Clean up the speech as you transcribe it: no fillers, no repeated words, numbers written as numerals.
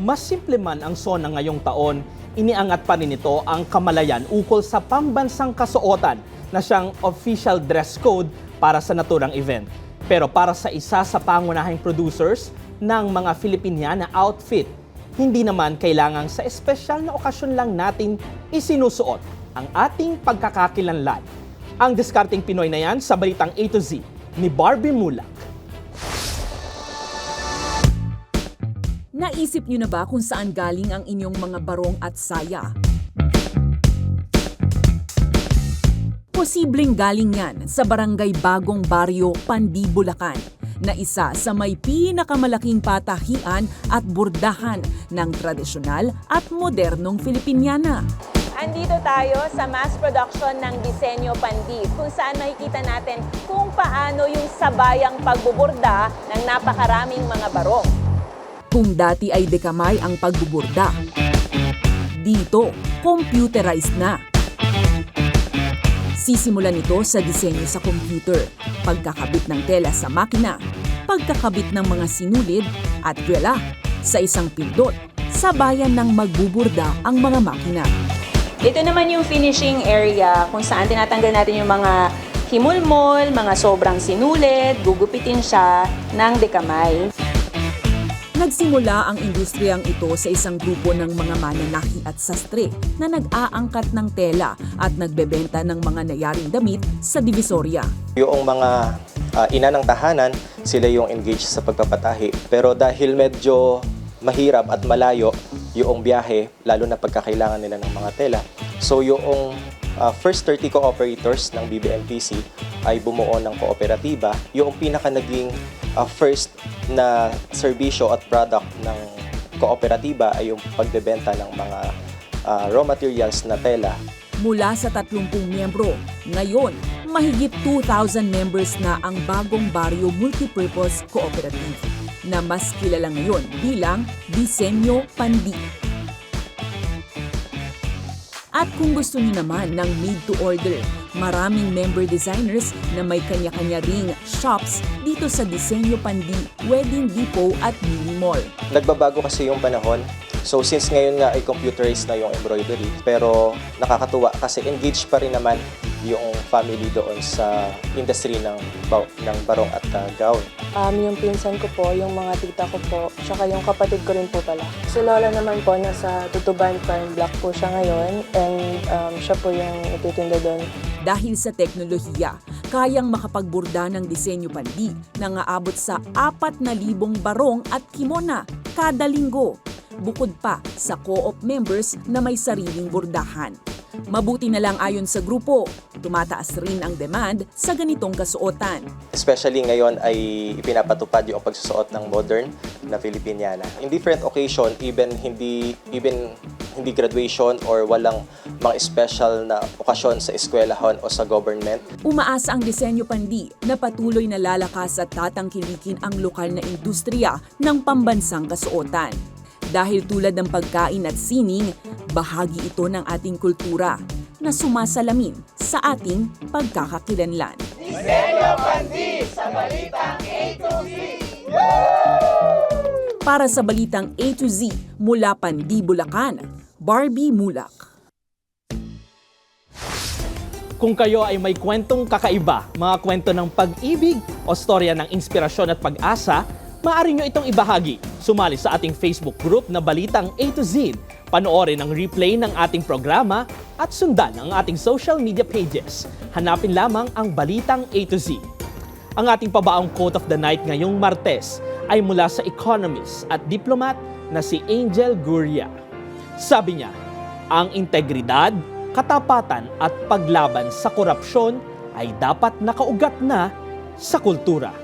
Mas simple man ang SONA ngayong taon, iniangat pa rin ito ang kamalayan ukol sa pambansang kasuotan na siyang official dress code para sa naturang event. Pero para sa isa sa pangunahing producers ng mga Filipiniana outfit, hindi naman kailangang sa espesyal na okasyon lang natin isinusuot ang ating pagkakakilanlan. Ang diskarting Pinoy na yan sa Balitang A to Z ni Barbie Mulak. Naisip niyo na ba kung saan galing ang inyong mga barong at saya? Posibleng galing yan sa Barangay Bagong Baryo, Pandi, Bulacan, na isa sa may pinakamalaking patahian at bordahan ng tradisyonal at modernong Filipiniana. Andito tayo sa mass production ng Disenyo Pandi, kung saan makikita natin kung paano yung sabayang pagbuborda ng napakaraming mga barong. Kung dati ay dekamay ang pagbuborda, dito computerized na. Sisimulan ito sa disenyo sa computer, pagkakabit ng tela sa makina, pagkakabit ng mga sinulid at wala, sa isang pindot, sabayan ng magbuburda ang mga makina. Ito naman yung finishing area kung saan tinatanggal natin yung mga himulmol, mga sobrang sinulid, gugupitin siya ng dekamay. Nagsimula ang industriyang ito sa isang grupo ng mga mananahi at sastre na nag-aangkat ng tela at nagbebenta ng mga nayaring damit sa Divisoria. Yung mga ina ng tahanan, sila yung engaged sa pagpapatahi. Pero dahil medyo mahirap at malayo yung biyahe, lalo na pagkakailangan nila ng mga tela. So yung first 30 co-operators ng BBMPC ay bumuo ng kooperatiba. Yung pinaka naging first na serbisyo at product ng kooperatiba ay yung pagbebenta ng mga raw materials na tela. Mula sa 30 miyembro, ngayon mahigit 2,000 members na ang Bagong Baryo Multipurpose Cooperative na mas kilala ngayon bilang Disenyo Pandi. At kung gusto niyo naman ng made-to-order, maraming member designers na may kanya-kanya ring shops dito sa Disenyo Pandi, Wedding Depot at Mini Mall. Nagbabago kasi yung panahon. So since ngayon nga ay computerized na yung embroidery, pero nakakatuwa kasi engaged pa rin naman yung family doon sa industry ng barong at gown. Yung pinsan ko po, yung mga tita ko po, tsaka yung kapatid ko rin po pala. Si Lola naman po, nasa Tutuban Farm Block po siya ngayon, and siya po yung ititinda doon. Dahil sa teknolohiya, kayang makapagburda ng Disenyo Pandi na aabot sa 4,000 barong at kimona kada linggo. Bukod pa sa co-op members na may sariling burdahan. Mabuti na lang ayon sa grupo, tumataas rin ang demand sa ganitong kasuotan. Especially ngayon ay ipinapatupad yung pagsusuot ng modern na Filipiniana. In different occasion, even hindi graduation or walang mga special na okasyon sa eskwelahan o sa government. Umaasa ang Disenyo Pandi na patuloy na lalakas at tatangkilikin ang lokal na industriya ng pambansang kasuotan. Dahil tulad ng pagkain at sining, bahagi ito ng ating kultura na sumasalamin sa ating pagkakakilanlan. Disenyo Pandi sa Balitang A to Z! Para sa Balitang A to Z mula Pandi, Bulacan, Barbie Mulak. Kung kayo ay may kwentong kakaiba, mga kwento ng pag-ibig o storya ng inspirasyon at pag-asa, maaari nyo itong ibahagi. Sumali sa ating Facebook group na Balitang A to Z. Panoorin ang replay ng ating programa at sundan ang ating social media pages. Hanapin lamang ang Balitang A to Z. Ang ating pabaong quote of the night ngayong Martes ay mula sa economist at diplomat na si Angel Gurria. Sabi niya, ang integridad, katapatan at paglaban sa korupsyon ay dapat nakaugat na sa kultura.